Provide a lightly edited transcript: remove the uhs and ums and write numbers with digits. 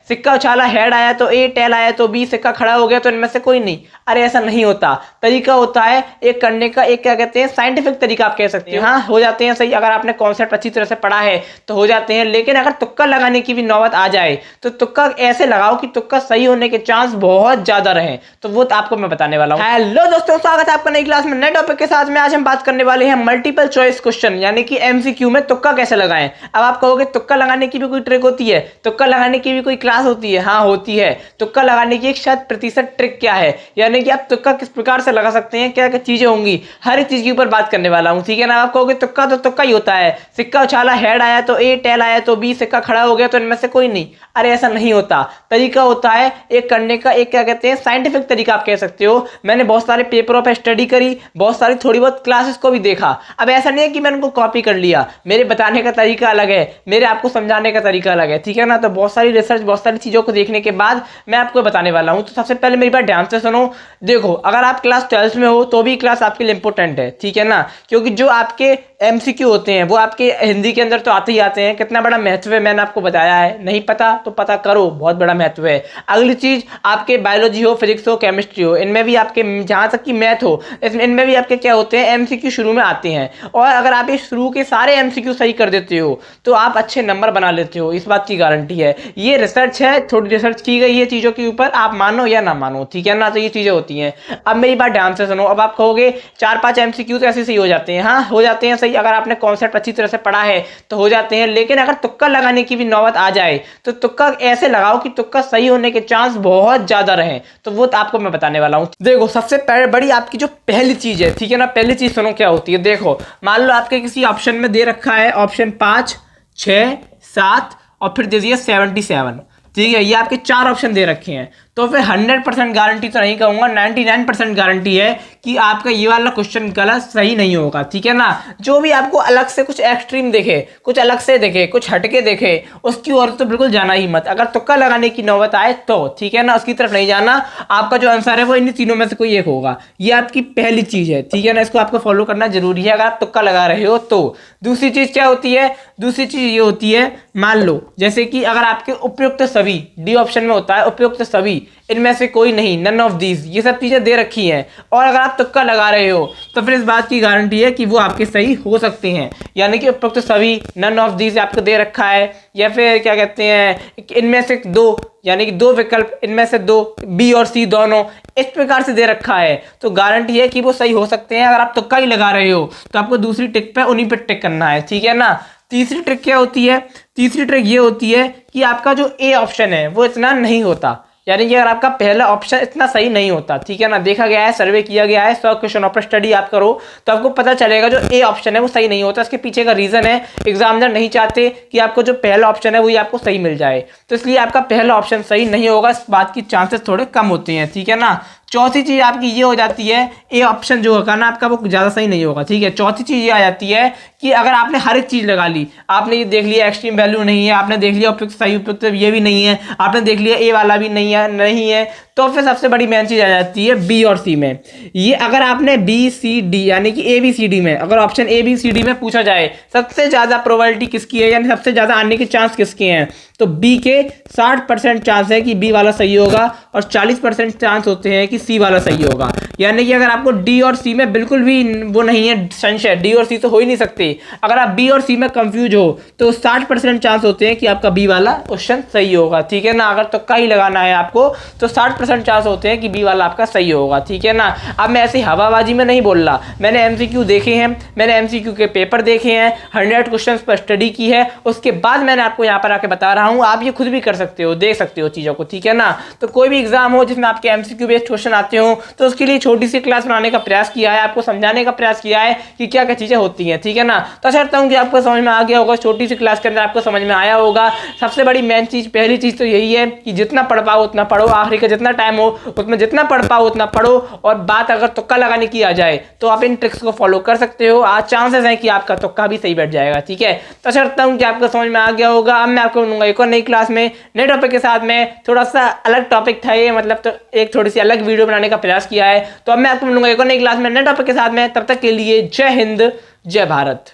सिक्का उछाला, हेड आया तो ए, टेल आया तो बी, सिक्का खड़ा हो गया तो इनमें से कोई नहीं। अरे ऐसा नहीं होता, तरीका होता है एक करने का, एक क्या कहते हैं साइंटिफिक तरीका आप कह सकते हैं। हाँ हो जाते हैं सही, अगर आपने कॉन्सेप्ट अच्छी तरह से पढ़ा है तो हो जाते हैं, लेकिन अगर तुक्का लगाने की भी नौबत आ जाए तो तुक्का ऐसे लगाओ कि तुक्का सही होने के चांस बहुत ज्यादा रहे। तो वो आपको मैं बताने वाला हूँ। हेलो दोस्तों, स्वागत है आपका नई क्लास में नए टॉपिक के साथ में। आज हम बात करने वाले हैं मल्टीपल चॉइस क्वेश्चन यानी कि एमसीक्यू में तुक्का कैसे लगाएं। अब आप कहोगे तुक्का लगाने की भी कोई ट्रिक होती है, तुक्का लगाने की भी कोई क्लास होती है? हाँ होती है। तुक्का लगाने की एक 100% ट्रिक क्या है, यानी कि आप तुक्का किस प्रकार से लगा सकते हैं, क्या क्या चीजें होंगी, हर एक चीज के ऊपर बात करने वाला हूं, ठीक है ना। आप कहोगे तुक्का तो तुक्का ही होता है, सिक्का उछाला, हेड आया तो ए, टेल आया तो बी, सिक्का खड़ा हो गया तो इनमें से कोई नहीं। अरे ऐसा नहीं होता, तरीका होता है एक करने का, एक क्या कहते हैं साइंटिफिक तरीका आप कह सकते हो। मैंने बहुत सारे पेपरों पर स्टडी करी, बहुत सारी थोड़ी बहुत क्लासेस को भी देखा। अब ऐसा नहीं है कि मैंने उनको कॉपी कर लिया, मेरे बताने का तरीका अलग है, मेरे आपको समझाने का तरीका अलग है, ठीक है ना। तो बहुत सारी रिसर्च, बहुत सारी चीजों को देखने के बाद मैं आपको बताने वाला हूं। तो सबसे पहले मेरी बात ध्यान से सुनो। देखो, अगर आप क्लास 12th में हो तो भी क्लास आपके लिए इंपॉर्टेंट है, ठीक है ना, क्योंकि जो आपके एमसीक्यू होते हैं वो आपके हिंदी के अंदर तो आते ही आते हैं। कितना बड़ा महत्व है मैंने आपको बताया है, नहीं पता तो पता करो, बहुत बड़ा महत्व है। अगली चीज, आपके बायोलॉजी हो, फिजिक्स हो, केमिस्ट्री हो, इनमें भी आपके जहां तक कि मैथ हो, इनमें भी आपके क्या होते हैं एमसीक्यू शुरू में आते हैं। और अगर आप ये शुरू के सारे एमसीक्यू सही कर देते हो तो आप अच्छे नंबर बना लेते हो, इस बात की गारंटी है। ये रिसर्च है, थोड़ी रिसर्च की गई है चीजों के ऊपर, आप मानो या ना मानो, ठीक है ना। तो ये चीजें होती हैं। अब मेरी बात ध्यान से सुनो। अब आप कहोगे 4-5 एमसीक्यू तो ऐसे सही हो जाते हैं। हाँ हो जाते हैं सही, अगर आपने कॉन्सेप्ट अच्छी तरह से पढ़ा है तो हो जाते हैं, लेकिन अगर तुक्का लगाने की भी नौबत आ जाए तो तुक्का ऐसे लगाओ कि तुक्का सही होने के चांस बहुत ज्यादा रहे। तो वो आपको मैं बताने वाला हूं। देखो, सबसे बड़ी आपकी जो पहली चीज है, ठीक है ना, पहली चीज सुनो क्या होती है। देखो, मान लो आपके किसी ऑप्शन में दे रखा है ऑप्शन 5, 6, 7 और फिर दे दिया 77, ठीक है। ये आपके 4 ऑप्शन दे रखे हैं, तो फिर 100% गारंटी तो नहीं कहूंगा, 99% गारंटी है कि आपका ये वाला क्वेश्चन गलत सही नहीं होगा, ठीक है ना। जो भी आपको अलग से कुछ एक्सट्रीम देखे, कुछ अलग से देखे, कुछ हटके देखे, उसकी ओर तो बिल्कुल जाना ही मत। अगर तुक्का लगाने की नौबत आए तो ठीक है ना, उसकी तरफ नहीं जाना। आपका जो आंसर है वो इन्हीं तीनों में से कोई एक होगा। ये आपकी पहली चीज है, ठीक है ना, इसको आपको फॉलो करना जरूरी है अगर आप तुक्का लगा रहे हो तो। दूसरी चीज क्या होती है? दूसरी चीज ये होती है, मान लो जैसे कि अगर आपके उपयुक्त सभी, डी ऑप्शन में होता है उपयुक्त सभी, इनमें से कोई नहीं, नन ऑफ दीज, ये सब चीजें दे रखी हैं, और अगर आप तुक्का लगा रहे हो तो फिर इस बात की गारंटी है कि वो आपके सही हो सकते हैं। यानी कि उपयुक्त सभी, नन ऑफ दीज आपको दे रखा है, या फिर क्या कहते हैं इनमें से 2, यानी कि 2 विकल्प, इनमें से 2, बी और सी दोनों, इस प्रकार से दे रखा है, तो गारंटी है कि वो सही हो सकते हैं। अगर आप तुक्का ही लगा रहे हो तो आपको दूसरी ट्रिक पे उन्हीं पे टिक करना है, ठीक है ना। तीसरी ट्रिक क्या होती है? तीसरी ट्रिक ये होती है कि आपका जो ए ऑप्शन है वो इतना नहीं होता, यानी कि अगर आपका पहला ऑप्शन इतना सही नहीं होता, ठीक है ना, देखा गया है, सर्वे किया गया है, 100 क्वेश्चन पर स्टडी आप करो तो आपको पता चलेगा जो ए ऑप्शन है वो सही नहीं होता। इसके पीछे का रीजन है, एग्जामिनर नहीं चाहते कि आपको जो पहला ऑप्शन है वही आपको सही मिल जाए, तो इसलिए आपका पहला ऑप्शन सही नहीं होगा, इस बात की चांसेस थोड़े कम होते हैं, ठीक है ना। चौथी चीज आपकी ये हो जाती है, ए ऑप्शन जो होगा ना आपका वो ज्यादा सही नहीं होगा, ठीक है। चौथी चीज ये आ जाती है कि अगर आपने हर एक चीज लगा ली, आपने ये देख लिया एक्सट्रीम वैल्यू नहीं है, आपने देख लिया उपयुक्त सही उपयुक्त ये भी नहीं है, आपने देख लिया ए वाला भी नहीं है, तो फिर सबसे बड़ी मेन चीज आ जाती है बी और सी में। ये अगर आपने बी सी डी यानी कि ए बी सी डी में, अगर option A B C D में पूछा जाए सबसे ज्यादा प्रोबेबिलिटी किसकी है, यानी सबसे ज्यादा आने के चांस किसके हैं, तो बी के 60% चांस है कि बी वाला सही होगा, और 40% चांस होते हैं कि सी वाला सही होगा। यानी कि अगर आपको डी और सी में बिल्कुल भी वो नहीं है संशय, डी और सी तो हो ही नहीं सकते, अगर आप बी और सी में कंफ्यूज हो तो 60% चांस होते हैं कि आपका बी वाला क्वेश्चन सही होगा, ठीक है ना। अगर तुक्का ही लगाना है आपको तो 60% चांस होते हैं कि बी वाला आपका सही होगा, ठीक है ना। अब मैं ऐसी हवाबाजी में नहीं बोल रहा, मैंने एमसीक्यू देखे हैं, मैंने एमसीक्यू के पेपर देखे हैं, 100 क्वेश्चंस पर स्टडी की है, उसके बाद मैंने आपको यहाँ पर आके बता रहा हूँ। आप ये खुद भी कर सकते हो, देख सकते हो चीजों को, ठीक है ना। तो कोई भी एग्जाम हो जिसमें आपके एमसीक्यू बेस्ड क्वेश्चन आते हो तो उसके लिए छोटी सी क्लास बनाने का प्रयास किया है, आपको समझाने का प्रयास किया है कि क्या क्या चीजें होती हैं, ठीक है ना। तो आशा करता हूँ कि आपको समझ में आ गया होगा, छोटी सी क्लास के अंदर आपको समझ में आया होगा। सबसे बड़ी मेन चीज, पहली चीज तो यही है कि जितना पढ़ पाओ उतना पढ़ो, आखिरी का जितना टाइम हो उसमें जितना पढ़ पाओ उतना पढ़ो, और बात अगर तुक्का लगाने की आ जाए तो आप इन ट्रिक्स को फॉलो कर सकते हो, आज चांसेस हैं कि आपका तुक्का भी सही बैठ जाएगा, ठीक है। तो आशा करता हूँ कि आपको समझ में आ गया होगा। अब मैं आपको मिलूंगा एक और नई क्लास में नए टॉपिक के साथ में। थोड़ा सा अलग टॉपिक था ये, मतलब तो एक थोड़ी सी अलग वीडियो बनाने का प्रयास किया है। तो अब मैं आपको मिलूंगा एक और नई क्लास में नए टॉपिक के साथ में, तब तक के लिए जय हिंद, जय भारत।